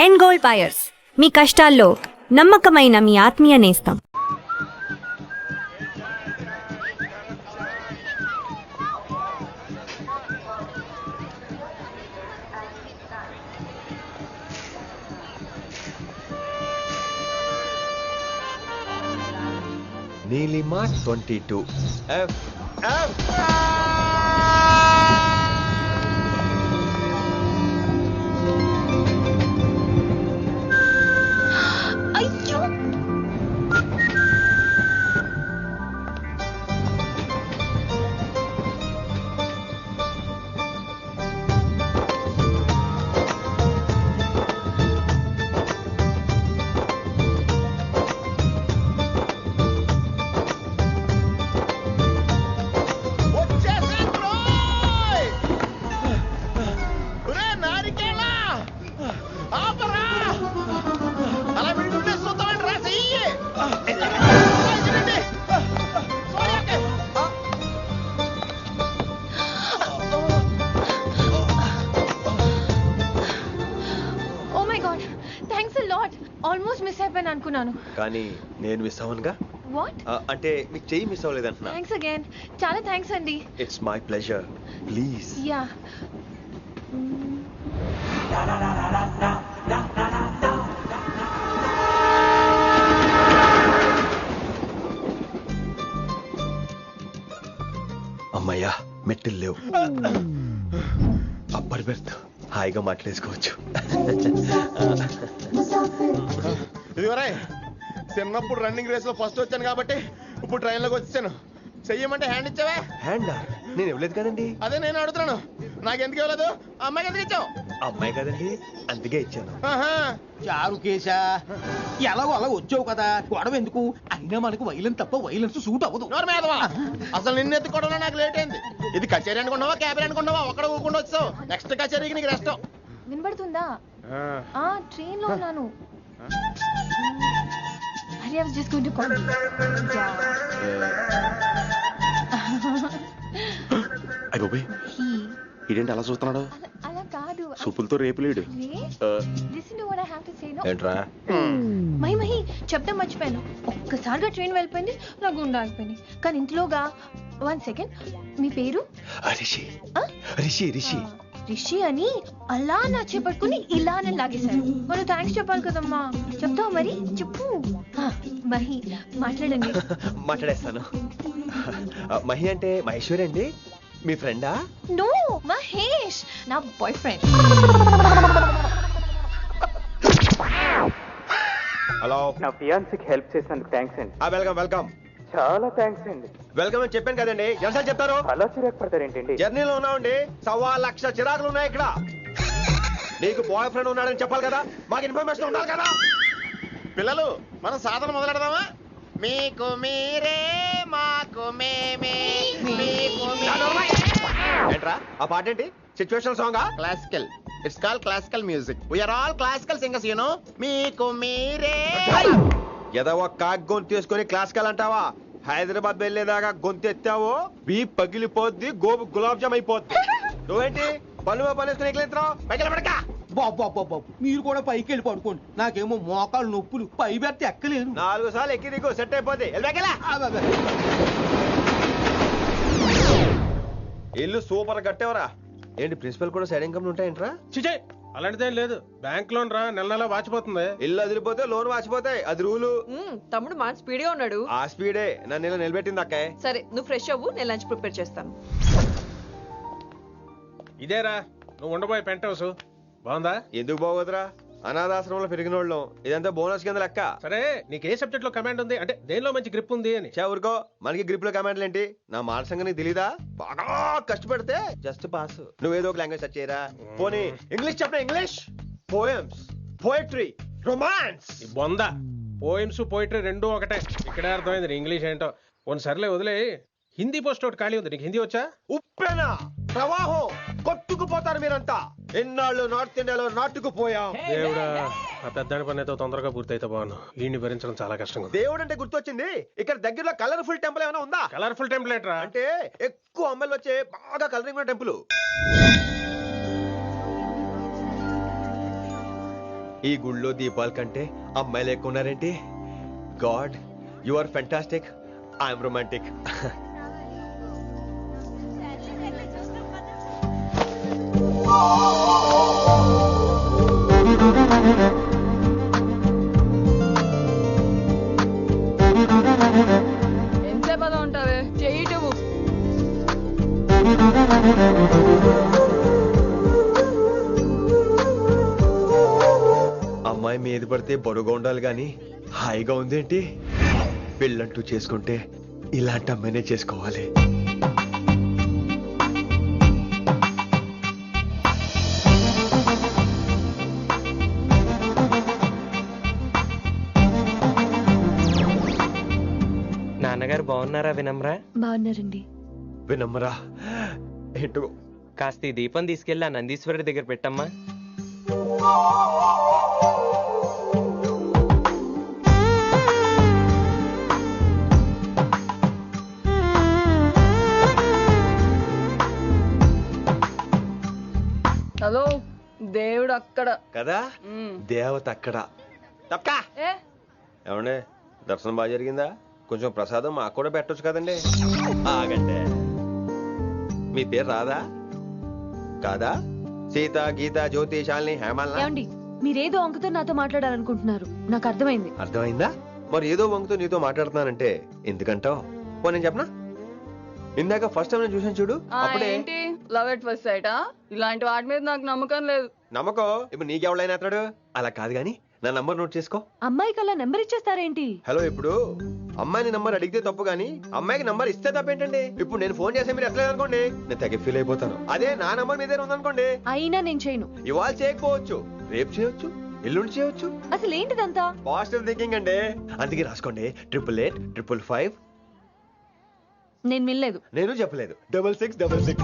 End gold buyers, మీ కష్టాల్లో నమ్మకమైన మీ ఆత్మీయ నేస్తం. నీలిమా 22 F. అయ్యో ఆల్మోస్ట్ మిస్ అయిపోయాను అనుకున్నాను. కానీ నేను మిస్ అవ్వనుగా. వాట్? అంటే మీకు చెయ్యి మిస్ అవ్వలేదంటున్నా. Thanks again. చాలా థ్యాంక్స్ అండి. It's my pleasure. Please. Yeah. అమ్మయ్యా, మెట్టులు లేవు. అప్పర్ బెర్త్, హాయిగా మాట్లాడేసుకోవచ్చు. ఇదివరే చిన్నప్పుడు రన్నింగ్ రేస్ లో ఫస్ట్ వచ్చాను కాబట్టి ఇప్పుడు ట్రైన్ లోకి వచ్చాను. చెయ్యమంటే హ్యాండ్ ఇచ్చావే. హ్యాండా? నేను ఇవ్వలేదు కదండి. అదే నేను అడుగుతున్నాను, నాకెందుకు ఇవ్వలేదు? అమ్మాయికి ఎందుకు ఇచ్చావు? అమ్మాయి కదండి, అందుకే ఇచ్చాను. చారు కేశా, ఎలాగో అలా వచ్చావు కదా, గొడవ ఎందుకు? అయినా మనకు వైలెన్స్ తప్ప వైలెన్స్ సూట్ అవ్వదు. అసలు నిన్ను ఎత్తుకోవడంలో నాకు లేట్ అయింది. ఇది కచేరీ అనుకున్నావా, క్యాబరీ అనుకున్నావా? ఒక్కడ ఊకుండా వచ్చావు. నెక్స్ట్ కచేరీకి నీకు రెస్ట్. వినబడుతుందా? ట్రైన్ లో ఉన్నాను. I was just going to call you. ఇదేంటి అలా చూస్తున్నాడు? అలా కాదు. సూపులతో రేపు లేడు. Listen to what I have to say, no? ఏంట్రా? మహి చెప్తా మర్చిపోయాను. ఒక్కసారిగా ట్రైన్ వెళ్ళిపోయింది, నా గుండె ఆగిపోయింది. కానీ ఇంట్లోగా 1 సెకండ్, మీ పేరు? రిషి. రిషి రిషి రిషి అని అలా నా చేపట్టుకుని ఇలా నన్ను లాగేశారు. మరి థ్యాంక్స్ చెప్పాలి కదమ్మా. చెప్తావు మరి? చెప్పు. మహి మాట్లాడండి. మాట్లాడేస్తాను. మహి అంటే మహేశ్వరి అండి, మీ ఫ్రెండా? నో, మహేష్ నా బాయ్ ఫ్రెండ్. హలో. నా ఫియాన్సీకి హెల్ప్ చేసినందుకు థ్యాంక్స్ అండి. Welcome welcome. చాలా థ్యాంక్స్ అండి. వెల్కమ్ అని చెప్పాను కదండి, ఎన్నిసార్లు చెప్తారు? అలా చిరాకు పడతారేంటండి? జర్నీలో ఉన్నామండి, 1,00,000 చిరాకులు ఉన్నాయి ఇక్కడ. నీకు బాయ్ ఫ్రెండ్ ఉన్నాడని చెప్పాలి కదా, మాకు ఇన్ఫర్మేషన్ ఉండాలి కదా. పిల్లలు, మనం సాధన మొదలెడదామా? మీకు మీరే, మాకు మేమే, మీకు ఏంట్రా ఆ పాట ఏంటి? సిచ్యువేషన్ సాంగా? Classical. It's call classical music. We are all classical singers, you know. మీకు మీరే. ఏదో ఒక కాక్ గొంతు తీసుకొని క్లాసికల్ అంటావా? హైదరాబాద్ వెళ్ళేదాకా గొంతు ఎత్తావో బీ పగిలిపోద్ది, గోబు గులాబ్ జామ్ అయిపోద్ది. నువ్వేంటి పనులు పనిస్తున్నా ఎట్లెత్తావు? పైకి పడక. బాబు మీరు కూడా పైకి వెళ్ళి పడుకోండి, నాకేమో మోకాలు నొప్పులు, పై బెర్త ఎక్కలేను. 4 సార్లు ఎక్కి దిగు, సెట్ అయిపోద్ది. ఇల్లు సూపర్ కట్టేవరా. ఏంటి ప్రిన్సిపల్ కూడా సైడ్ ఇన్కమ్ ఉంటాయంట్రా? చిచే అలాంటిదేం లేదు, బ్యాంక్ లోన్ రా, నెల నెల వాచిపోతుంది. ఇల్లు అదిరిపోతే లోన్ వాచిపోతాయి, అది రూలు. తమ్ముడు మా స్పీడ్గా ఉన్నాడు. ఆ స్పీడే నన్ను ఇలా నిలబెట్టింది అక్కాయ్. సరే నువ్వు ఫ్రెష్ అవ్వు, నేను లంచ్ ప్రిపేర్ చేస్తాను. ఇదేరా నువ్వు ఉండబోయే పెంట్ హౌస్, బాగుందా? ఎందుకు బాగోదురా, అనాథాశ్రమంలో పెరిగిన వాళ్ళం, ఇదంతా బోనస్ కింద లెక్క. సరే నీకు ఏ సబ్జెక్ట్ లో కమాండ్ ఉంది, అంటే దేనిలో మంచి గ్రిప్ ఉంది అని. ఊరుకో, మనకి గ్రిప్ లో కమాండ్లు ఏంటి? నా మాట సంగతి నీకు తెలీదా? బాగా కష్టపడితే జస్ట్ పాస్. నువ్వేదో ఒక లాంగ్వేజ్ సెర్చ్ చేయరా. పోనీ ఇంగ్లీష్ చెప్పిన ఇంగ్లీష్, పోయమ్స్, పోయట్రీ, రొమాన్స్. బొంద పోయిమ్స్ పోయిటరీ రెండు ఒకటే. ఇక్కడే అర్థమైంది ఇంగ్లీష్ ఏంటో. సర్లే వదిలే, హిందీ పోస్ట్ ఒకటి ఖాళీ ఉంది, నీకు హిందీ వచ్చా? ఉప్పెనా ప్రవాహం కొట్టుకుపోతారు మీరంతా. ఎన్నాళ్ళు నార్త్ ఇండియాలో నాటుకుపోయాం. దేవుడా, ఆ పెద్దాని పని అయితే తొందరగా పూర్తయితే బాగున్నాను, వీడిని భరించడం చాలా కష్టంగా. దేవుడు అంటే గుర్తొచ్చింది, ఇక్కడ దగ్గరలో కలర్ఫుల్ టెంపుల్ ఏమైనా ఉందా? కలర్ఫుల్ టెంపుల్ ఏంట్రా? అంటే ఎక్కువ అమ్మాయిలు వచ్చే బాగా కలరింగ్ ఉన్న టెంపుల్. ఈ గుళ్ళో దీపాల కంటే అమ్మాయిలు ఎక్కువ ఉన్నారేంటి? God, you are fantastic, I'm romantic. ఎంతసేపు అలా ఉంటావే చెయ్యటము. అమ్మాయి మీద పడితే బరువుగా ఉండాలి గాని హాయిగా ఉందేంటి? పెళ్ళంటూ చేసుకుంటే ఇలాంటి అమ్మాయినే చేసుకోవాలి. నాన్నగారు బాగున్నారా వినమ్రా? బాగున్నారండి. వినమ్మరా ఏంటో కాస్త ఈ దీపం తీసుకెళ్ళి ఆ నందీశ్వరుడి దగ్గర పెట్టమ్మా. హలో, దేవుడు అక్కడ. కదా, దేవత అక్కడ. తప్పకా ఏ ఏమండే, దర్శనం బాగా జరిగిందా? కొంచెం ప్రసాదం మాకు కూడా పెట్టొచ్చు కదండి. ఆగండి, మీ పేరు రాదా కాదా? సీత, గీత, జ్యోతి, శాలిని, హేమల్నా? ఏమండి, మీరేదో అంకుతో నాతో మాట్లాడాలనుకుంటున్నారు, నాకు అర్థమైంది. అర్థమైందా? మరి ఏదో వంగుతో నీతో మాట్లాడుతున్నానంటే ఎందుకంటావు? పో నేను చెప్పనా? ఇందాక ఫస్ట్ టైం నేను చూసాను చూడు, అప్పుడే. ఏంటి లవ్ ఎట్ ఫస్ట్ సైటా? ఇలాంటి వాటి మీద నాకు నమ్మకం లేదు. నమ్మకం ఇప్పుడు నీకెవడైనా అతడు? అలా కాదు గాని నా నంబర్ నోట్ చేసుకో. అమ్మాయికి అలా నెంబర్ ఇచ్చేస్తారేంటి? హలో, ఇప్పుడు అమ్మాయిని నంబర్ అడిగితే తప్పు గానీ అమ్మాయికి నంబర్ ఇస్తే తప్పేంటండి? ఇప్పుడు నేను ఫోన్ చేస్తే మీరు ఎట్లేదు అనుకోండి, నేను తెగ ఫీల్ అయిపోతాను. అదే నా నంబర్ మీ దగ్గర ఉందనుకోండి, అయినా నేను చేయను. ఇవాళ చేయకపోవచ్చు, రేపు చేయొచ్చు, ఎల్లుండి చేయొచ్చు. అసలు ఏంటిదంతా? పాజిటివ్ థింకింగ్ అండి. అందుకే రాసుకోండి 888-555. నేను వినలేదు. నేను చెప్పలేదు 6666.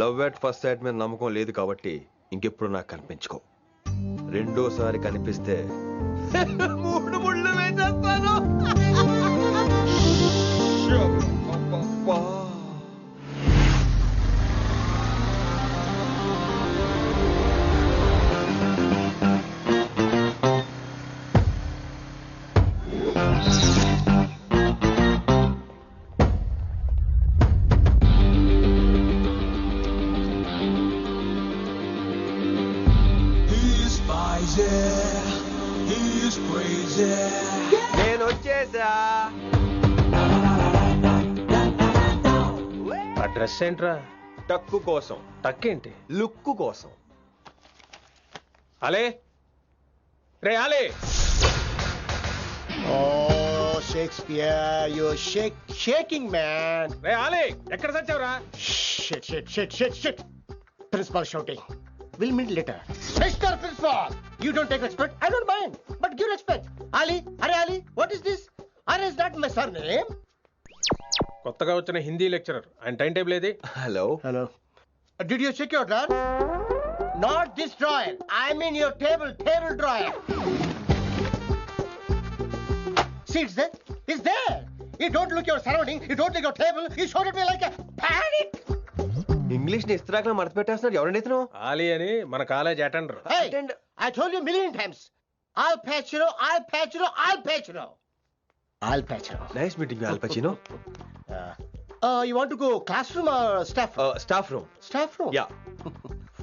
లవ్ ఎట్ ఫస్ట్ సైట్ మీద నమ్మకం లేదు కాబట్టి ఇంకెప్పుడు నాకు కనిపించుకో. రెండోసారి కనిపిస్తే 3 ముళ్ళు వేసేస్తాను. అబ్బబ్బా. నేను వచ్చేసా. ఆ డ్రెస్ ఏంట్రా? టక్కు కోసం, టక్కేంటి? లుక్కు కోసం. అలే రే అలే. Oh, Shakespeare, you're shaking, man. రే అలే, ఎక్కడ చచ్చావురా? Shit. Principal shouting. We'll meet later. Mr. Principal, you don't take respect. I don't mind, but give respect. Ali, what is this? Ali is not my surname. కొత్తగా వచ్చిన Hindi lecturer, ఆయన time table ఏది? Hello. Did you check your drawer? Not this drawer. I mean your table drawer. See, it's there. You don't look your surroundings. You don't look your table. You showed at me like a panic. English ని ఇస్త్రాకులో మడత పెట్టేస్తున్నారు. ఎవరండి ఇతను? ఆలీ అని మన college attender. Hey, I told you a million times. I'll patch you. Nice meeting all పచినో. You want to go classroom or staff room? Staff room. Staff room? Yeah.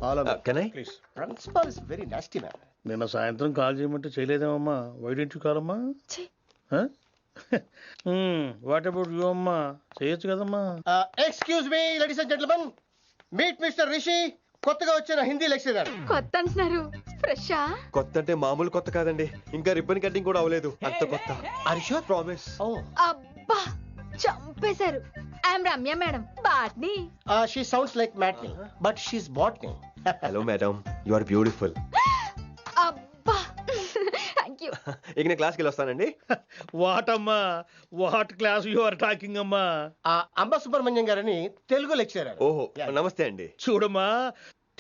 Follow me. Can I? Please. Principal is very nasty man. నిన్న సాయంత్రం call చేయమంటే చేయలేదేమమ్మా? Why don't you call అమ్మా? What about you అమ్మా? చేయొచ్చు కదమ్మా. Excuse me, ladies and gentlemen. Meet Mr. Rishi. కొత్తగా వచ్చిన Hindi lecturer. కొత్త అంటున్నారు, ఫ్రెషా? కొత్త అంటే మామూలు కొత్త కాదండి, ఇంకా రిబ్బన్ కటింగ్ కూడా అవ్వలేదు, అంత కొత్త. Are you sure? ప్రామిస్. అబ్బా, చంపేశారు. I'm Ramya madam, botany. She sounds like Matney, but she's botany. Hello madam, you are beautiful. అబ్బా, థ్యాంక్ యూ. ఇక నేను క్లాస్కి వెళ్ళి వస్తానండి. వాట్ అమ్మా, what class you are talking అమ్మా? అంబ సుబ్రహ్మణ్యం గారని తెలుగు లెక్చరర్. ఓహో, నమస్తే అండి. చూడమ్మా,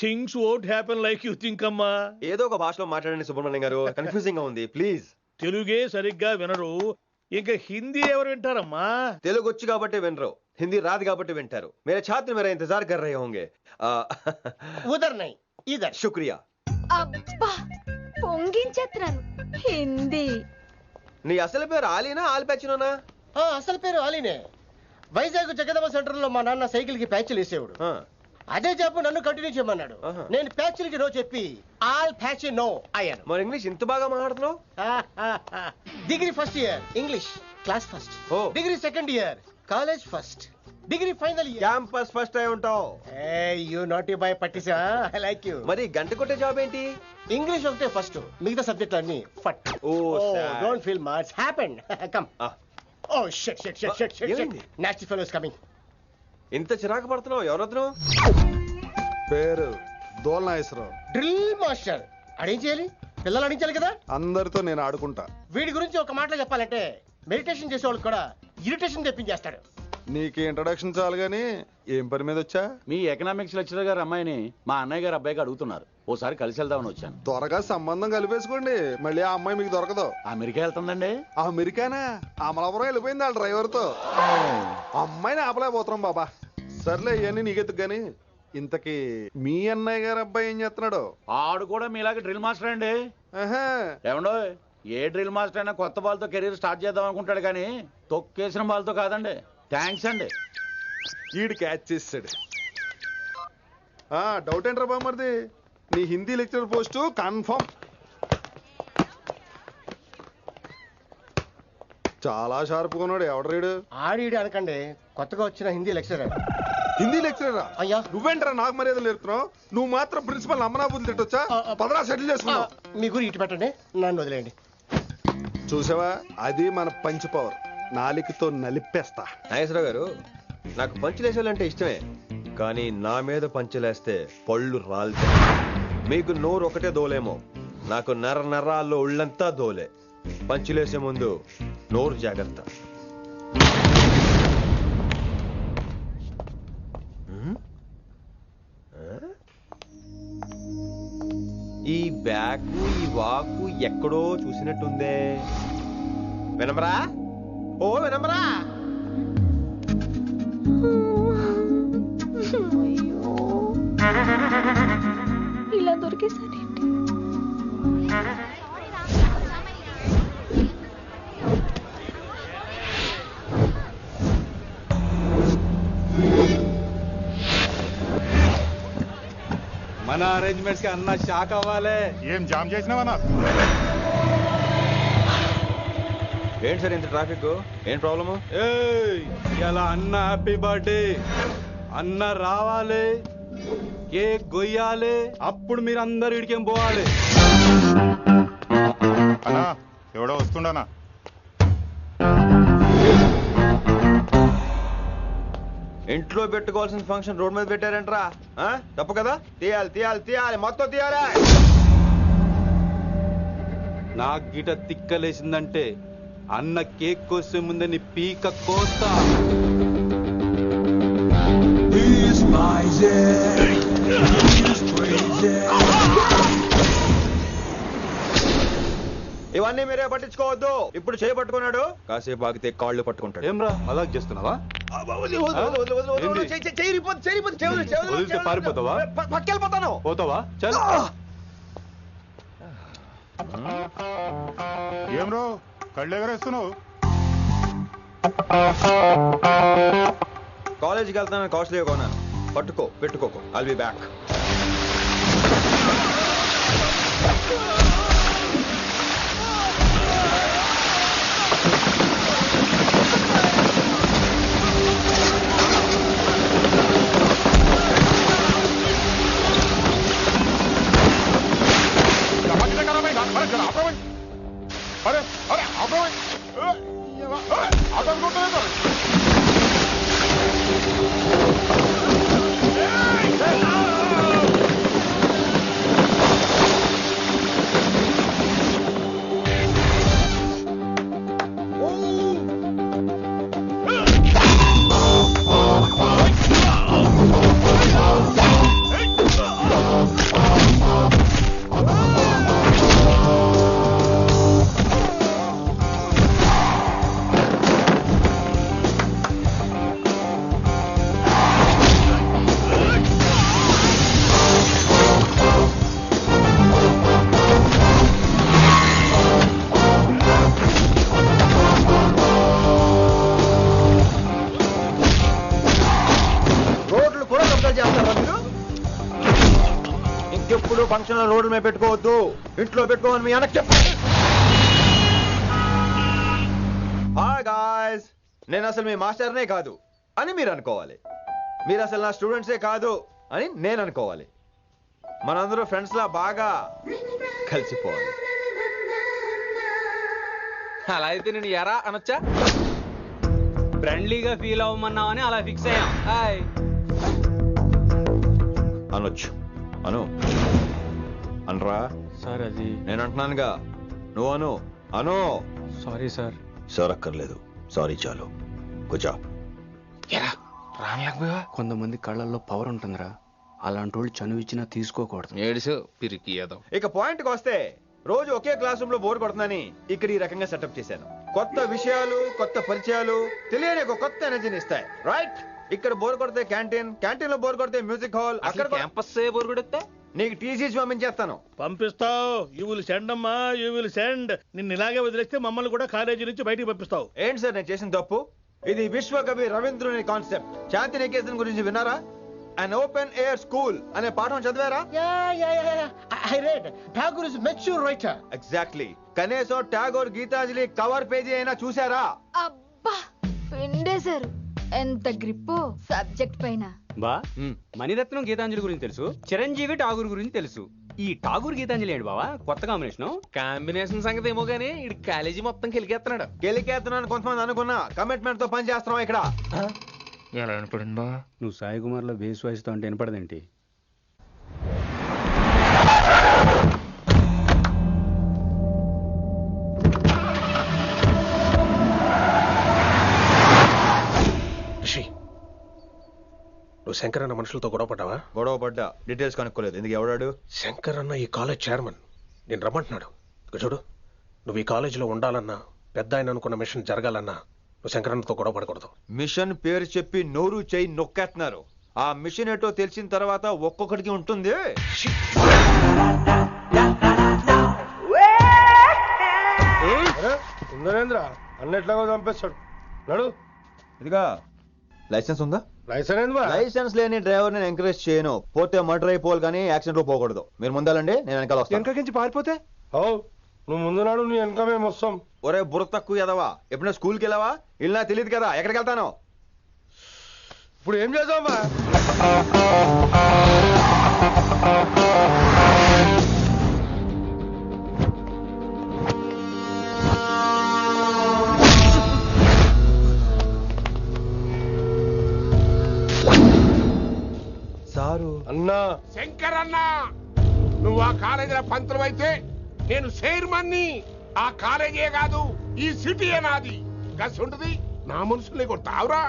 things won't happen like you think అమ్మా. ఏదో ఒక భాషలో మాట్లాడండి సుబ్రహ్మణ్యం గారు, కన్ఫ్యూజింగ్ గా ఉంది, ప్లీజ్. తెలుగే సరిగ్గా వినరు, ఇంకా హిందీ ఎవరు వింటారమ్మా? తెలుగు వచ్చు కాబట్టి వినరు, హిందీ రాదు కాబట్టి వింటారు. मेरे छात्र मेरा इंतजार कर रहे होंगे. उधर नहीं, इधर. शुक्रिया. అబ్బా, పొంగించేస్తున్నాను హిందీ. నీ అసలు పేరు ఆలీనా ఆల్పచ్చినోనా? అసలు పేరు ఆలీనే. వైజాగ్ జగదమ్మ సెంటర్ లో మా నాన్న సైకిల్ కి ప్యాచ్లు వేసేవాడు. అదే జాబ్ నన్ను కంటిన్యూ చేయమన్నాడు. నేను ప్యాచ్లకి నో చెప్పి ఆల్ ప్యాచ్ నో అయ్యాను. మరి ఇంగ్లీష్ ఇంత బాగా మాట్లాడుతున్నావు? Degree first year English class first. Degree second year college first. Degree final year campus first అయి ఉంటావు. యూ నాట్ బాయ్ పట్టిసా. I like you. మరి గంట కొట్టే జాబ్ ఏంటి? ఇంగ్లీష్ ఒకటే ఫస్ట్, మిగతా సబ్జెక్ట్ అన్ని ఫట్. Don't feel much happened. Come. Oh shit shit shit shit shit. Nasty fellows coming. ఇంత చిరాకు పడుతున్నావు? ఎవరొద్దు? పేరు దోల్నాగేశ్వరరావు. Drill master. అడేం చేయాలి? పిల్లలు అడించాలి కదా. అందరితో నేను ఆడుకుంటా. వీడి గురించి ఒక మాటలో చెప్పాలంటే మెడిటేషన్ చేసే వాళ్ళకి కూడా ఇరిటేషన్ తెప్పించేస్తాడు. నీకు ఇంట్రడక్షన్ చాలు గానీ ఏం పని మీద వచ్చా? మీ ఎకనామిక్స్ లెక్చరర్ గారు అమ్మాయిని మా అన్నయ్య గారు అబ్బాయికి అడుగుతున్నారు. ఓసారి కలిసి వెళ్దామని వచ్చాను. త్వరగా సంబంధం కలిపేసుకోండి, మళ్ళీ ఆ అమ్మాయి మీకు దొరకదు. అమెరికా వెళ్తుందండి. అమెరికానా? అమలాపురం వెళ్ళిపోయింది వాళ్ళ డ్రైవర్ తో. అమ్మాయిని ఆపలేకపోతున్నాం బాబా. సర్లే ఇవన్నీ నీకెత్తుకు గాని ఇంతకీ మీ అన్నయ్య గారు అబ్బాయి ఏం చేస్తున్నాడు? ఆడు కూడా మీలాగే డ్రిల్ మాస్టర్ అండి. ఏమండో ఏ డ్రిల్ మాస్టర్ అయినా కొత్త బాల్తో కెరీర్ స్టార్ట్ చేద్దాం అనుకుంటాడు కానీ తొక్కేసిన బాల్తో కాదండి. థ్యాంక్స్ అండి. ఈడు క్యాచ్ చేసాడు. డౌట్ ఏంట్రా బామ్మర్ది? నీ హిందీ లెక్చరర్ పోస్టు కన్ఫర్మ్. చాలా షార్ప్గా ఉన్నాడు. ఎవడరీడు? ఆడీడు అనకండి, కొత్తగా వచ్చిన హిందీ లెక్చరర్. హిందీ లెక్చరరా? అయ్యా నువ్వేంట్రా నాకు మర్యాదలు నేర్పుతున్నావు? నువ్వు మాత్రం ప్రిన్సిపల్ అమ్మనాబుద్ధి తిట్టొచ్చా? పదరా సెటిల్ చేసుకున్నావు. మీ గురి ఇటు పెట్టండి, నన్ను వదిలేయండి. చూసావా, అది మన పంచ్ పవర్. నాలికతో నలిపేస్తా. నాగేశ్వరరావు గారు, నాకు పంచులేసాలంటే ఇష్టమే, కానీ నా మీద పంచులేస్తే పళ్ళు రాలుతాయి. మీకు నోరు ఒకటే దోలేమో, నాకు నర నరాల్లో ఒళ్ళంతా దోలే. పంచులేసే ముందు నోరు జాగ్రత్త. ఈ బ్యాకు ఈ వాకు ఎక్కడో చూసినట్టుందే. వినమరా? ఓ వినమరా? ఇలా దొరికేసానేంటి? మన అరేంజ్మెంట్స్ కి అన్న షాక్ అవ్వాలి. ఏం జామ్ చేసినావా? ఏంటి సార్ ఇంత ట్రాఫిక్? ఏం ప్రాబ్లము? ఇలా అన్న హ్యాపీ బర్త్డే. అన్న రావాలి, కేక్ గొయ్యాలి, అప్పుడు మీరు అందరు ఇడికేం పోవాలి. అన్నా ఎవడో వస్తుండనా? ఇంట్లో పెట్టుకోవాల్సిన ఫంక్షన్ రోడ్ మీద పెట్టారంటరా? తప్పు కదా? తీయాలి తీయాలి తీయాలి, మొత్తం తీయాలి. నాకు గిట తిక్కలేసిందంటే అన్న కేక్ కోసే ముందే నీ పీక కోస్తా. ఇవన్నీ మీరే పట్టించుకోవద్దు. ఇప్పుడు చేయబట్టుకున్నాడు, కాసేపు ఆగితే కాళ్ళు పట్టుకుంటాడు. ఏమ్రా అలా చేస్తున్నావా? పారిపోతావా? పక్కెళ్ళిపోతాను. పోతావా? చల్. ఏం రో కళ్ళు ఎగరేస్తున్నావు? కాలేజీకి వెళ్తాను, కాస్ట్లీగా కొన్నాను. పట్టుకో, పెట్టుకోకు. I'll be back. अरे अरे आपको आता को तो పిల్లల్ని రోడ్ల మీద పెట్టుకోవద్దు, ఇంట్లో పెట్టుకోమని మీ అన్నకి చెప్పు. హాయ్ గాయ్స్, నేను అసలు మీ మాస్టర్నే కాదు అని మీరు అనుకోవాలి. మీరు అసలు నా స్టూడెంట్సే కాదు అని నేను అనుకోవాలి. మనందరూ ఫ్రెండ్స్ లా బాగా కలిసిపోవాలి. అలా అయితే నేను ఎరా అనొచ్చా? ఫ్రెండ్లీగా ఫీల్ అవ్వమన్నావని అలా ఫిక్స్ అయ్యాం. హాయ్ అనొచ్చు. అను అనరా సార్. అది నేను అంటున్నానుగా, నువ్వు అను. అను. Sorry sir. సార్ అక్కర్లేదు, సారీ చాలు. కూర్చో. కొంతమంది కళ్ళల్లో పవర్ ఉంటుందిరా, అలాంటి వాళ్ళు చనువు ఇచ్చినా తీసుకోకూడదు. ఏడుసు పిరికి ఏదో. ఇక పాయింట్కి వస్తే, రోజు ఒకే క్లాస్ రూమ్ లో బోర్ కొడుతుందని ఇక్కడ ఈ రకంగా సెటప్ చేశాను. కొత్త విషయాలు, కొత్త పరిచయాలు తెలియని ఒక కొత్త ఎనర్జీని ఇస్తాయి. రైట్? ఇక్కడ బోర్ కొడితే క్యాంటీన్, క్యాంటీన్ లో బోర్ కొడితే మ్యూజిక్ హాల్, అక్కడ క్యాంపస్ బోర్ కొడితే నీకు టీసీస్ పంపించేస్తాను. పంపిస్తావు. యూ విల్ సెండ్ అమ్మా, యూ విల్ సెండ్. నిన్ను ఇలాగే వదిలేస్తే మమ్మల్ని కూడా కాలేజీ నుంచి బయటికి పంపిస్తావు. ఏంటి సార్ నేను చేసిన తప్పు? ఇది విశ్వకవి రవీంద్రుని కాన్సెప్ట్. శాంతి నికేతన్ గురించి విన్నారా? అన్ ఓపెన్ ఎయిర్ స్కూల్ అనే పాఠం చదివారా? I read. Tagore is a mature writer. Exactly. కనీసం టాగోర్ గీతాంజలి కవర్ పేజీ అయినా చూసారా? అబ్బా పిండేశారు. ఎంత గ్రిప్పు సబ్జెక్ట్ పైన. బా మణిరత్నం గీతాంజలి గురించి తెలుసు, చిరంజీవి ఠాగూర్ గురించి తెలుసు. ఈ ఠాగూర్ గీతాంజలి ఏంటి బావా కొత్త కాంబినేషన్ సంగతి ఏమో గానీ ఇడు కాలేజీ మొత్తం కెలికేస్తున్నాడు. గెలికేస్తున్నాను కొంతమంది అనుకున్నా, కమిట్మెంట్ తో పని చేస్తున్నాం ఇక్కడ. ఎలా వినపడింది బా? నువ్వు సాయి కుమార్ లో బేస్ వాయిస్ తో అంటే వినపడదేంటి? నువ్వు శంకర్ అన్న మనుషులతో గొడవ పడ్డావా? గొడవ పడ్డా, డీటెయిల్స్ కనుక్కోలేదు. ఎందుకు? ఎవడాడు? శంకర్ అన్న ఈ కాలేజ్ చైర్మన్, నేను రమ్మంటున్నాడు. ఇక చూడు, నువ్వు ఈ కాలేజీలో ఉండాలన్నా, పెద్ద ఆయన అనుకున్న మిషన్ జరగాలన్నా నువ్వు శంకర్ అన్నతో గొడవ పడకూడదు. మిషన్ పేరు చెప్పి నోరు చేయి నొక్కేస్తున్నారు. ఆ మిషన్ ఏటో తెలిసిన తర్వాత ఒక్కొక్కడికి ఉంటుంది. ఉందరేంద్ర అన్నట్లాగా చంపేస్తాడు. నడు. ఇదిగా లైసెన్స్ ఉందా? లైసెన్స్ లైసెన్స్ లేని డ్రైవర్ నేను ఎంకరేజ్ చేయను. పోతే మర్డర్ అయిపోవాలి కానీ యాక్సిడెంట్ లో పోకూడదు. మీరు ముందాలండి, నేను వెనకాల వస్తాను. వెనకకించి పారిపోతే నువ్వు ముందు నాడు నీ వెనక మేము వస్తాం. ఒరే బుర్ర తక్కువ ఎదవా, ఎప్పుడైనా స్కూల్కి వెళ్ళావా? ఇలా తెలియదు కదా ఎక్కడికి వెళ్తాను. ఇప్పుడు ఏం చేద్దామా? సారు అన్నా. శంకర్ అన్నా, నువ్వు ఆ కాలేజీలో పంతులు అయితే నేను చైర్మన్ని. ఆ కాలేజీ కాదు, ఈ సిటీయే నాది. గస్ ఉంటుంది నా మనుషుల్ని కొడతావురా?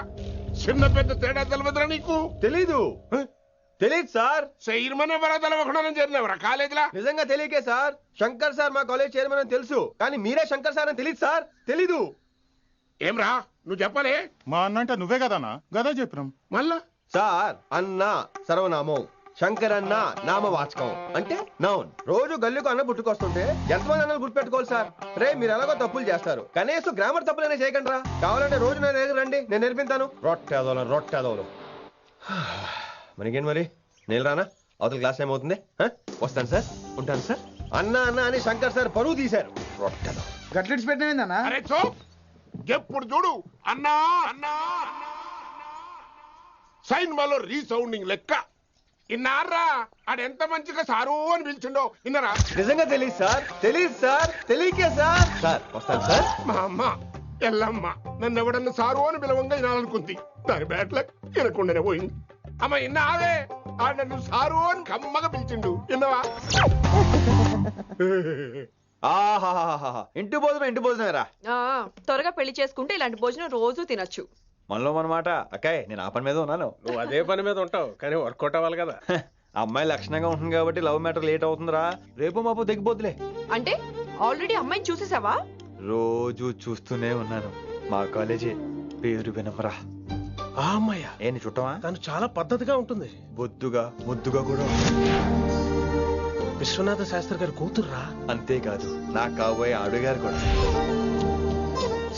చిన్న పెద్ద తేడా తెలవదురా నీకు? తెలీదు. తెలీదు సార్. చైర్మన్ ఎవరో తెలవకుండా చేరినవరా కాలేజీలో? నిజంగా తెలియకే సార్. శంకర్ సార్ మా కాలేజ్ చైర్మన్ అని తెలుసు, కానీ మీరే శంకర్ సార్ అని తెలియదు సార్. తెలీదు. ఏమ్రా నువ్వు చెప్పలే? మా అన్న అంటే నువ్వే కదన్నా? గదా చెప్పినాం. మళ్ళా సార్ అన్న సర్వనామం, శంకర్ అన్న నామవాచకం అంటే నౌన్. రోజు గల్లుకు అన్న పుట్టుకొస్తుంటే ఎంతమంది అన్నలు గుర్తుపెట్టుకోవాలి సార్? రే మీరు ఎలాగో తప్పులు చేస్తారు, కనీసం గ్రామర్ తప్పులైనా చేయకండి రా. కావాలంటే రోజు నా దగ్గర రండి, నేను నేర్పిస్తాను. రొట్టెదోలు మనకేంటి మరి? నేను రానా? అవతల క్లాస్ టైం అవుతుంది. వస్తాను సార్, ఉంటాను సార్. అన్న అన్న అని శంకర్ సార్ పరువు తీశారు. రొట్టెదో గట్లెట్స్ పెట్టినా? అరే చో, ఎప్పుడు చూడు అన్నా అన్నా. సైన్ మాలో రీసౌండింగ్ లెక్క. ఇన్నారా ఆడెంత మంచిగా సారు అని పిలిచిండో ఇన్నరా? నిజంగా తెలియదు సార్. తెలియదు సార్. తెలియకే సార్. సార్ వస్తాను సార్. మా అమ్మ ఎల్లమ్మ నన్ను ఎవడన్నా సారు అని పిలవంగా వినాలనుకుంది. దాని బ్యాట్ల వినకుండానే పోయింది. అమ్మ ఇన్నావే, ఆడ నన్ను సారు అని కమ్మగా పిలిచిండు. విన్నవా? ఆహాహాహా, ఇంటి భోజనం రా. త్వరగా పెళ్లి చేసుకుంటే ఇలాంటి భోజనం రోజు తినొచ్చు. మనలో మనమాట. అక్కాయ్ నేను ఆ పని మీద ఉన్నాను. నువ్వు అదే పని మీద ఉంటావు, కానీ వర్కౌట్ అవ్వాలి కదా. అమ్మాయి లక్షణంగా ఉంటుంది కాబట్టి లవ్ మ్యాటర్ లేట్ అవుతుందిరా. రేపు మాపు దిగిపోతులే. అంటే ఆల్రెడీ అమ్మాయిని చూసేసావా? రోజు చూస్తూనే ఉన్నాను. మా కాలేజీ పేరు వినమరా. ఆ అమ్మాయ ఏంటి చుట్టమా? తను చాలా పద్ధతిగా ఉంటుంది. బొద్దుగా ముద్దుగా కూడా. విశ్వనాథ శాస్త్రి గారి కూతుర్రా. అంతేకాదు నా కాబోయే ఆడుగారు కూడా.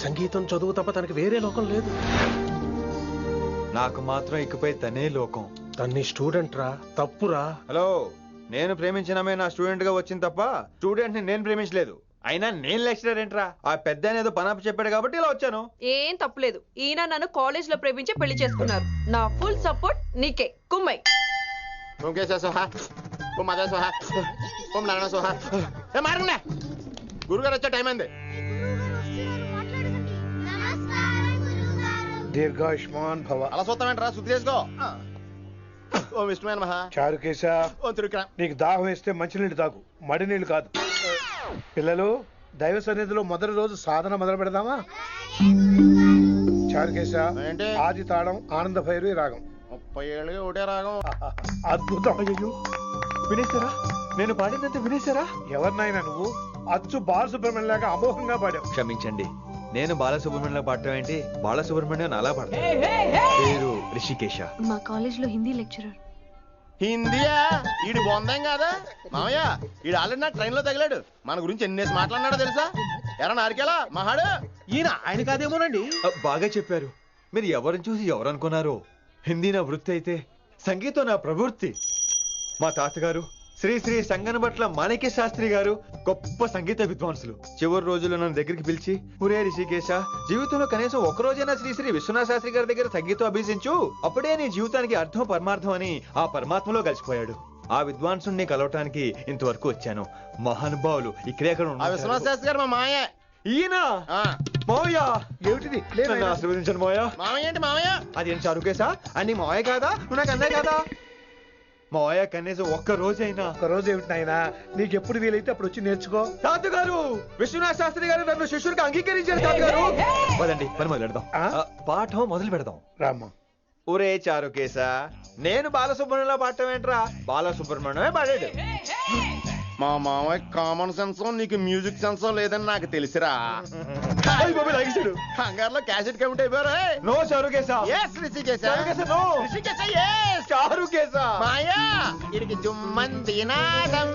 సంగీతం చదువు తప్ప తనకి వేరే లోకం లేదు. నాకు మాత్రం ఇకపై తనే లోకం. తన్ని స్టూడెంట్ రా. తప్పురా. హలో, నేను ప్రేమించినమే నా స్టూడెంట్ గా వచ్చింది తప్ప స్టూడెంట్ ని నేను ప్రేమించలేదు. అయినా నేను లెక్చరర్ ఏంట్రా? ఆ పెద్ద ఏదో పనాపు చెప్పాడు కాబట్టి ఇలా వచ్చాను. ఏం తప్పలేదు. ఈయన నన్ను కాలేజ్ లో ప్రేమించి పెళ్లి చేసుకున్నారు. నా ఫుల్ సపోర్ట్ నీకే. కుమ్మై గురుగారు వచ్చే టైం అయింది. దీర్ఘాయుష్మాన్ భవ. అలా చూస్తామేంట్రా? శుద్ధి చేసుకో. ఓ విష్ణుమైన మహా చారుకేశ, ఓ తిరుక్రా. నీకు దాహం వేస్తే మంచినీళ్ళు తాగు, మడి నీళ్ళు కాదు. పిల్లలు, దైవ సన్నిధిలో మొదటి రోజు సాధన మొదలు పెడదామా? చారుకేశ, ఏంటి? ఆది తాళం ఆనంద భైరవి రాగం. 30 ఏళ్ళుగా ఒకటే రాగం. అద్భుతం. అయ్యో వినేశారా? నేను పాడిందంటే వినేశారా? ఎవరినైనా నువ్వు అచ్చు బాలసుబ్రహ్మణ్యం లాగా అమోఘంగా పాడావు. క్షమించండి, నేను బాలసుబ్రహ్మణ్యంలో పాడటం ఏంటి? బాలసుబ్రహ్మణ్యం అలా పాడతాను. పేరు రిషికేశ. మా కాలేజ్ లో హిందీ లెక్చరర్. హిందీయా? ఈడు బొందేం కాదా మామయ్య? ఈడు ఆల్రెడీ నా ట్రైన్ లో తగిలాడు. మన గురించి ఎన్నేసి మాట్లాడినాడో తెలుసా? ఎరా నారికేలా మహాడు. ఈయన ఆయన కాదేమోనండి. బాగా చెప్పారు. మీరు ఎవరిని చూసి ఎవరు అనుకున్నారు? హిందీ నా వృత్తి అయితే సంగీతం నా ప్రవృత్తి. మా తాతగారు శ్రీ శ్రీ సంగనబట్ల మాణిక్య శాస్త్రి గారు గొప్ప సంగీత విద్వాంసులు. చివరి రోజుల్లో నన్ను దగ్గరికి పిలిచి, ఒరే రిషికేశ, జీవితంలో కనీసం ఒక రోజైనా శ్రీ శ్రీ విశ్వనాథ శాస్త్రి గారి దగ్గర సంగీతం అభ్యసించు, అప్పుడే నీ జీవితానికి అర్థం పరమార్థం అని ఆ పరమాత్మలో కలిసిపోయాడు. ఆ విద్వాంసుని కలవటానికి ఇంతవరకు వచ్చాను. మహానుభావులు ఇక్కడే అక్కడ ఆ విశ్వనాథ శాస్త్రి గారు మా మామయ్య. ఈయన మావయ్య. ఏమిటిది? నన్ను ఆశీర్వదించండి మావయ్య. మామయ్య ఏంటి మామయ్య? అదేం చారుకేశా? అని మావయ్య కాదా? నువ్వు నాకు అన్నయ్య కాదా? మావయ్య కనీసం ఒక్క రోజైనా. ఒక రోజు ఏమిటి నాయనా, నీకు ఎప్పుడు వీలైతే అప్పుడు వచ్చి నేర్చుకో. తాతగారు, విశ్వనాథ శాస్త్రి గారు నన్ను శిష్యుడికి అంగీకరించారు. తాతగారు పదండి, పని మొదలు పెడదాం. పాఠం మొదలు పెడదాం. రామ్మా. ఒరే చారుకేశ, నేను బాలసుబ్రహ్మణ్యంలో పాడటం ఏంట్రా? బాలసుబ్రహ్మణ్యమే పాడాడు. మా మామయ్య కామన్ సెన్స్ నీకు మ్యూజిక్ సెన్స్ లేదని నాకు తెలిసిరా. కంగారులో క్యాసెట్ కమిట్ అయిపోయారా? No Charukesha. Yes Rishikesha. Charukesha no. Rishikesha yes. Charukesha. మాయా వీడికి జుమ్మంది నాదం.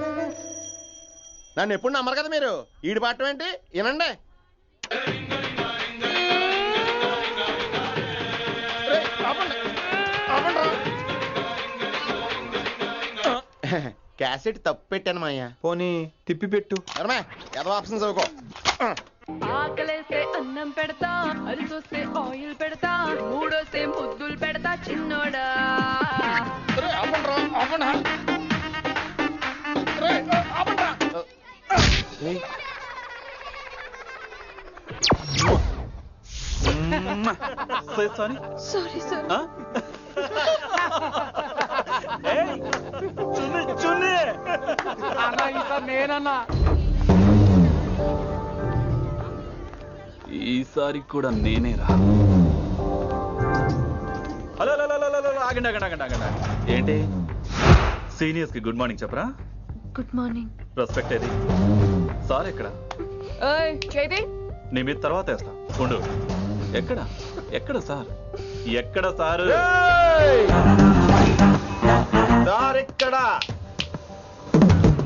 నన్ను ఎప్పుడు నమ్మరు కదా మీరు. ఈడి పాడటం ఏంటి? వినండి. క్యాసెట్ తప్పు పెట్టాను మాయ్య. పోనీ తిప్పి పెట్టు. ఏదో ఆప్షన్ చదువుకో. ఆకలేస్తే అన్నం పెడతా, అరిసొస్తే ఆయిల్ పెడతా, మూడోస్తే ముద్దులు పెడతా చిన్నోడా. Sorry sir. నేనన్నా ఈసారి కూడా నేనేరా. హలో ఆగండి ఆగండి ఆగండి ఆగండి. ఏంటి సీనియర్స్ కి గుడ్ మార్నింగ్ చెప్పరా? Good morning. రెస్పెక్ట్ ఏది? సార్ ఎక్కడ? చేతి నీ మీద తర్వాత వేస్తా ఉండు. ఎక్కడ ఎక్కడ సార్? ఎక్కడ సార్?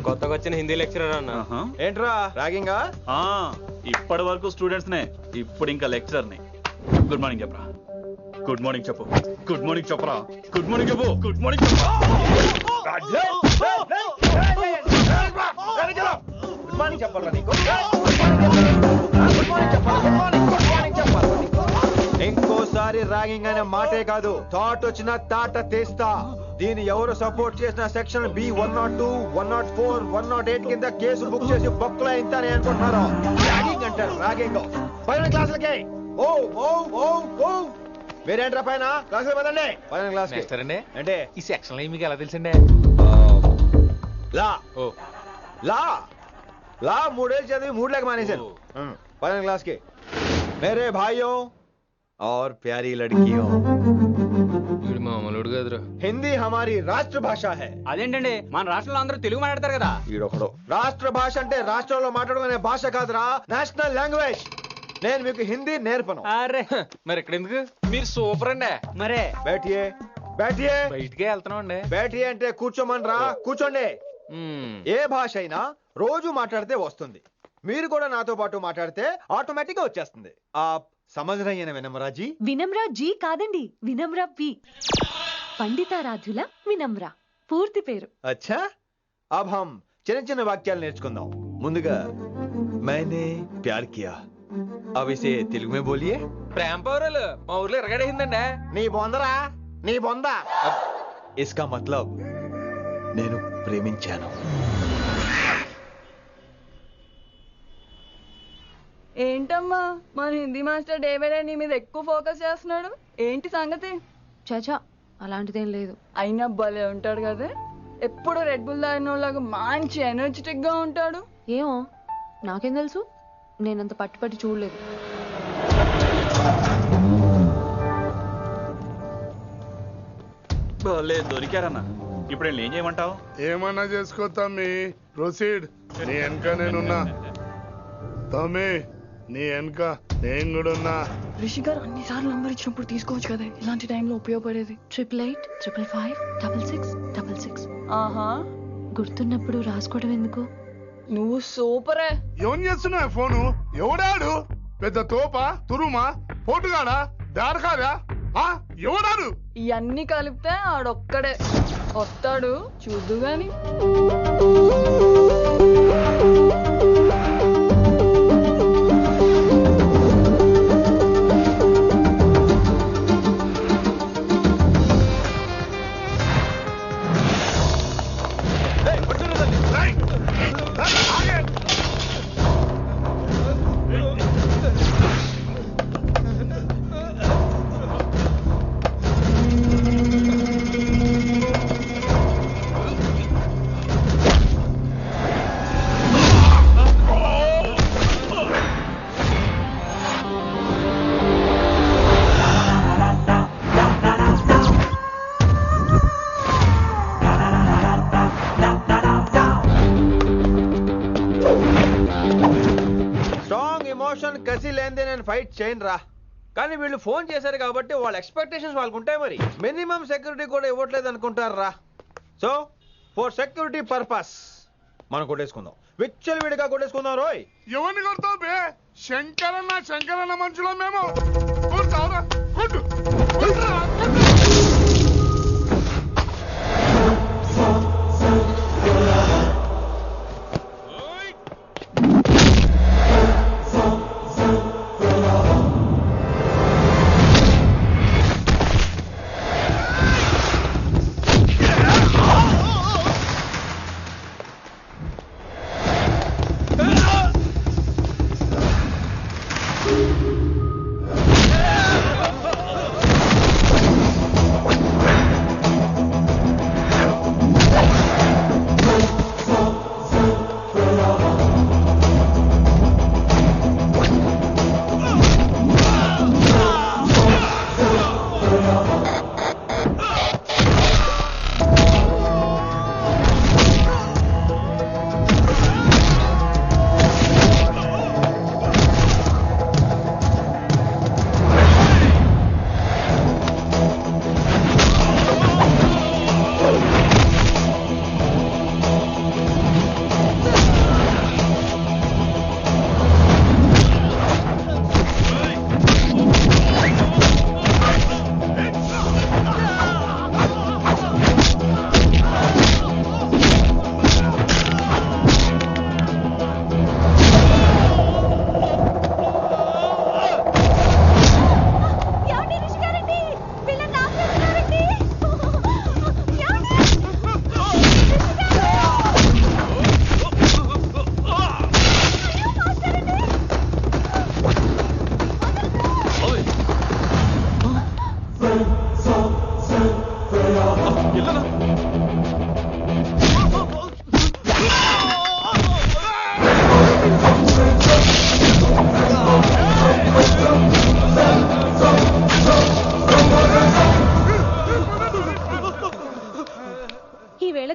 కొత్తగా వచ్చిన హిందీ లెక్చరర్ అన్న. ఏంట్రా ర్యాగింగా? ఇప్పటి వరకు స్టూడెంట్స్ నే, ఇప్పుడు ఇంకా లెక్చరర్ ని. గుడ్ మార్నింగ్ చెప్పరా. గుడ్ మార్నింగ్ చెప్పు. గుడ్ మార్నింగ్ చెప్పరా. గుడ్ మార్నింగ్ చెప్పు. గుడ్ మార్నింగ్ చెప్పు. గుడ్ మార్నింగ్ చెప్పాలా నీకు? ఇంకోసారి ర్యాగింగ్ అనే మాటే కాదు, థాట్ వచ్చిన తాట తీస్తా. దీన్ని ఎవరు సపోర్ట్ చేసిన సెక్షన్ బి 102, 104, 108 కింద కేసు బుక్ చేసి బొక్కలో ఇంతనే అనుకుంటున్నారు. ర్యాగింగ్ అంటారు ర్యాగింగ్. పైన క్లాసులకి ఓ ఓ ఓ ఓ. మీరేంట్రా పైన క్లాసులు పదండి. పైన క్లాస్ అంటే ఈ సెక్షన్ లో మీకు ఎలా తెలిసిండే? లా లా లా 3 ఏళ్ళు చదివి 3 లేక మానేశాను. పైన క్లాస్ కి. मेरे भाइयों और प्यारी लड़कियों, हिंदी हमारी राष्ट्र भाषा है. అదేంటండి, మన రాష్ట్రంలో అందరూ తెలుగు మాట్లాడతారు కదా. ఈడొకడు రాష్ట్ర భాష అంటే రాష్ట్రంలో మాట్లాడుకునే భాష కాదురా, నేషనల్ లాంగ్వేజ్. నేను మీకు హిందీ నేర్పను. అరే మరి ఇక్కడ ఎందుకు? మీరు సూపర్ అండి. మరే బైఠియే బైఠియే. బయటికే వెళ్తున్నాం అండి. బైఠియే అంటే కూర్చోమనరా, కూర్చోండి. ఏ భాష అయినా రోజు మాట్లాడితే వస్తుంది. మీరు కూడా నాతో పాటు మాట్లాడితే ఆటోమేటిక్ గా వచ్చేస్తుంది. ఆ సమజ్రయ్యన వినమ్రాజీ. వినమ్రా జీ కాదండి, వినమ్రా వి. పండితారాధ్యుల వినమ్రా పూర్తి పేరు. అచ్చా, अब हम చిన్న చిన్న వాక్యాలు నేర్చుకుందాం. ముందుగా मैंने प्यार किया. अब इसे తెలుగు में बोलिए. ప్రేమ పౌరాలు మా ఊర్లో ఎరగడేసిందండి. నీ బొందరా, నీ బొంద. इसका मतलब నేను ప్రేమించాను. ఏంటమ్మా మన హిందీ మాస్టర్ డేవిడ్ నీ మీద ఎక్కువ ఫోకస్ చేస్తున్నాడు, ఏంటి సంగతి? చాచా అలాంటిదేం లేదు. అయినా భలే ఉంటాడు కదా, ఎప్పుడు రెడ్ బుల్ తాగినోళ్ళగా మంచి ఎనర్జెటిక్ గా ఉంటాడు. ఏమో నాకేం తెలుసు, నేనంత పట్టుపట్టి చూడలేదు. దొరికారన్నా. ఇప్పుడు ఏం చేయమంటావు? ఏమన్నా చేసుకో తమ్మి, ప్రొసీడ్. నీ వెనక నేనున్నా తమ్మి, నీ వెనక నేను కూడా ఉన్నా. రిషి గారు అన్నిసార్లు నంబర్ ఇచ్చినప్పుడు తీసుకోవచ్చు కదా, ఇలాంటి టైంలో ఉపయోగపడేది. 88855566. ఆహా, గుర్తున్నప్పుడు రాసుకోవడం ఎందుకు? నువ్వు సూపరే. ఏం చేస్తున్నావు ఫోను? ఎవడాడు? పెద్ద తోప, తురుమా, పోటుగాడా, దారకారా? ఎవడాడు? ఇవన్నీ కలిపితే ఆడొక్కడే వస్తాడు, చూద్దు గాని. ఫైట్ చేయను రా, కానీ వీళ్ళు ఫోన్ చేశారు కాబట్టి వాళ్ళ ఎక్స్పెక్టేషన్స్ వాళ్ళకు ఉంటాయి. మరి మినిమం సెక్యూరిటీ కూడా ఇవ్వట్లేదు అనుకుంటారు రా. సో ఫర్ సెక్యూరిటీ పర్పస్ మనం కొట్టేసుకుందాం, విచ్చలు విడిగా కొట్టేసుకుందాం. రోయ్ ఎవరిని కొడతావు బే? శంకరన్న మనుషులో మేము. కొడతావురా, కొట్టు.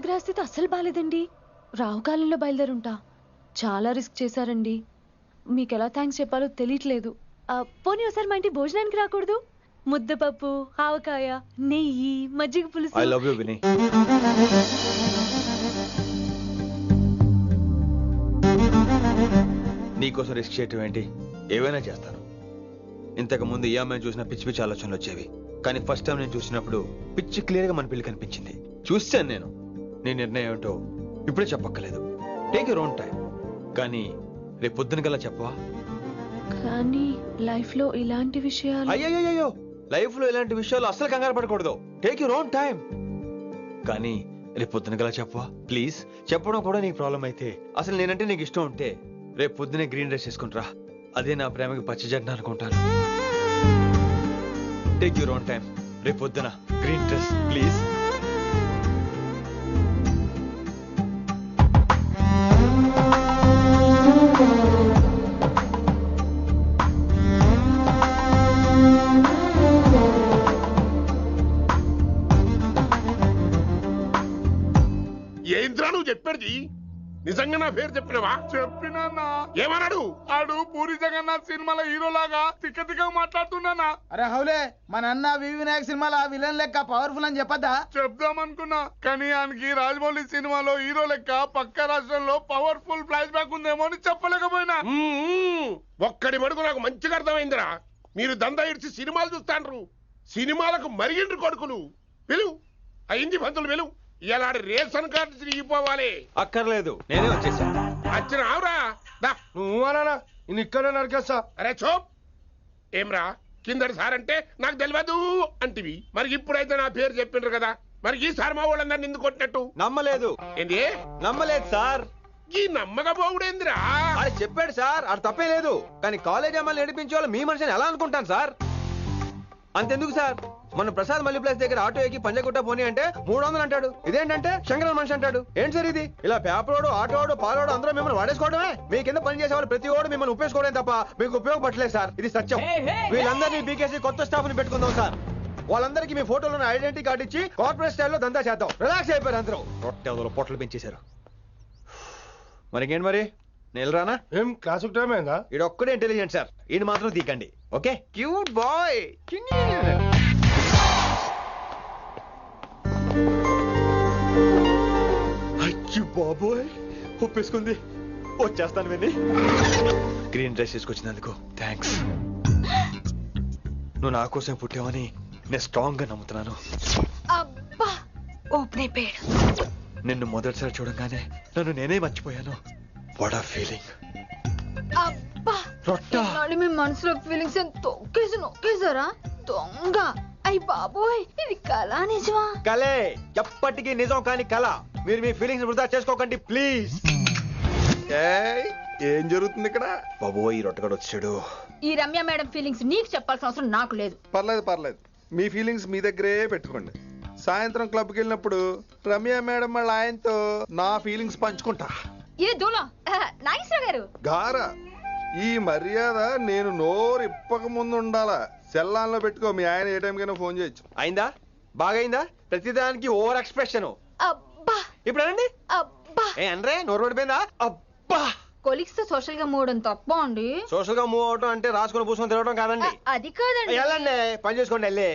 గ్రహస్థితి అస్సలు బాలేదండి. రావుకాలంలో బయలుదేరుంటా. చాలా రిస్క్ చేశారండి. మీకు ఎలా థ్యాంక్స్ చెప్పాలో తెలియట్లేదు. పోనీ ఒకసారి మా ఇంటి భోజనానికి రాకూడదు? ముద్దపప్పు, ఆవకాయ, నెయ్యి, మజ్జిగ పులుసు. I love you Vini. నీకోసం రిస్క్ చేయటం ఏంటి? ఏవైనా చేస్తాను. ఇంతకు ముందు ఈ అమ్మాయిని చూసిన పిచ్చి పిచ్చి ఆలోచనలు వచ్చేవి, కానీ ఫస్ట్ టైం నేను చూసినప్పుడు పిచ్చి క్లియర్ గా మన పిల్లి కనిపించింది. చూశాను నేను. నీ నిర్ణయం ఏంటో ఇప్పుడే చెప్పక్కర్లేదు, టేక్ యూర్ ఓన్ టైం. కానీ రేపు పొద్దున కల్లా చెప్పవా? కానీ లైఫ్ లో ఇలాంటి విషయాలు అయ్యో, లైఫ్ లో ఇలాంటి విషయాలు అస్సలు కంగారు పడకూడదు. Take your own time. కానీ రేపు పొద్దున కల్లా చెప్పవా ప్లీజ్? చెప్పడం కూడా నీకు ప్రాబ్లం అయితే, అసలు నేనంటే నీకు ఇష్టం ఉంటే రేపు పొద్దునే గ్రీన్ డ్రెస్ వేసుకుంటారా. అదే నా ప్రేమకి పచ్చి జెండా అనుకుంటాను. Take your own time. రేపు పొద్దున గ్రీన్ డ్రెస్ ప్లీజ్. ఏంద్రా నువ్వు చెప్పేది? నిజంగా నా పేరు చెప్పినవా? చెప్పినా. ఏమన్నాడు? ఆడు పూరి జగన్నాథ్ సినిమాలో హీరోలాగా తిక్క మాట్లాడుతున్నానా? అరే హౌలే, మన అన్న వినాయక్ సినిమాలో విలన్ లెక్క పవర్ఫుల్ అని చెప్పద్దా? చెప్దామనుకున్నా, కానీ ఆయనకి రాజమౌళి సినిమాలో హీరో లెక్క పక్క రాష్ట్రంలో పవర్ఫుల్ ఫ్లాష్ బ్యాక్ ఉందేమో అని చెప్పలేకపోయినా. ఒక్కడి మడుగు నాకు మంచిగా అర్థమైందిరా. మీరు దందా ఇడిచి సినిమాలు చూస్తాండ్రు, సినిమాలకు మరిగిండ్రు కొడుకులు. వెలు అయింది పంతులు, వెలు. ఇలా రేషన్ కార్డు తిరిగిపోవాలి. అక్కర్లేదు, నేనే వచ్చేసా. వచ్చిన ఆవురా. నువ్వు అనా నేను ఇక్కడ నరికేస్తా. అరే చోప్. ఏమ్రా, కిందటి సార్ అంటే నాకు తెలియదు అంటివి, మరి ఇప్పుడైతే నా పేరు చెప్పిండ్రు కదా, మరి ఈ సార్ మా వాళ్ళందరినీ ఎందుకు కొట్టినట్టు? నమ్మలేదు. ఏంది? నమ్మలేదు సార్. ఈ నమ్మకపోవుడేందిరా? అది చెప్పాడు సార్, అది తప్పే లేదు. కానీ కాలేజ్ అమ్మాయిలు నడిపించే వాళ్ళు మీ మనిషిని ఎలా అనుకుంటాను సార్? అంతెందుకు సార్, మన ప్రసాద్ మల్లి ప్లేస్ దగ్గర ఆటో ఎక్కి పంజగుట్ట పోనీ అంటే 300 అంటాడు. ఇదేంటంటే శంకరన్ మనిషి అంటాడు. ఏంటి సార్ ఇది? ఇలా పేపరోడు, ఆటోడు, పాలోడు అందరూ మిమ్మల్ని వాడేసుకోవడమే. మీ కింద పని చేసే వాళ్ళు ప్రతి ఓడు మిమ్మల్ని ఉపయోగించుకోవడం తప్ప మీకు ఉపయోగపడలేదు సార్. ఇది సత్యం. వీళ్ళందరినీ బీకేసి కొత్త స్టాఫ్ ని పెట్టుకుందాం సార్. వాళ్ళందరికీ మీ ఫోటోలో ఐడెంటిటీ కార్డు ఇచ్చి కార్పొరేట్ స్టైల్లో దందా చేద్దాం. రిలాక్స్ అయిపోయారు అందరూ. రొట్టె పొట్టలు పెంచేశారు. మరికేంటి మరి, నేను రానా? ఏం క్లాసుకు టైం అయిందా? ఈడొక్కడే ఇంటెలిజెంట్ సార్, ఈయన మాత్రం తీకండి. Okay, cute boy. అయ్యో బాబోయ్, ఒప్పేసుకుంది. వచ్చేస్తాను విని. గ్రీన్ డ్రెస్ తీసుకొచ్చినందుకు థ్యాంక్స్. నువ్వు నా కోసం పుట్టావని నేను స్ట్రాంగ్ గా నమ్ముతున్నాను. అబ్బా ఓపెన్ అయిపోయాడు. నిన్ను మొదటిసారి చూడంగానే నన్ను నేనే మర్చిపోయాను. వాట్ ఆ ఫీలింగ్. అబ్బా రొట్టా. మీ మనసులో ఫీలింగ్స్ తొక్కేసి నొక్కేసారా దొంగ? అయ్యి బాబోయ్, ఇది కళ నిజమా? కలే, ఎప్పటికీ నిజం కాని కళ. మీరు మీ ఫీలింగ్స్ వృధా చేసుకోకండి ప్లీజ్. ఏం జరుగుతుంది ఇక్కడ? బాబోయ్, రొట్టగడు వచ్చాడు. ఈ రమ్య మేడం ఫీలింగ్స్ నీకు చెప్పాల్సిన అవసరం నాకు లేదు. పర్లేదు, మీ ఫీలింగ్స్ మీ దగ్గరే పెట్టుకోండి. సాయంత్రం క్లబ్కి వెళ్ళినప్పుడు రమ్య మేడం వాళ్ళ ఆయనతో నా ఫీలింగ్స్ పంచుకుంటా. ఏ దూల నాగేశ్వర గారు గారా, ఈ మర్యాద నేను నోరు ఇప్పక ముందు ఉండాలా. సెల్లాన్లో పెట్టుకో, మీ ఆయన ఏ టైం కైనా ఫోన్ చేయొచ్చు. అయిందా? బాగైందా? ప్రతిదానికి ఓవర్ ఎక్స్ప్రెషన్. అబ్బా ఇప్పుడు అనండి. అబ్బా ఏ అనరే, నోరు పడిపోయిందా? అబ్బా. కొలిక్స్ తో సోషల్ గా మూవడం తప్ప అండి. సోషల్ గా మూవ్ అవటం అంటే రాసుకొని పూసుకొని తిరగడం కాదండి. అది కాదండి. వెళ్ళండి, పని చేసుకోండి వెళ్ళి.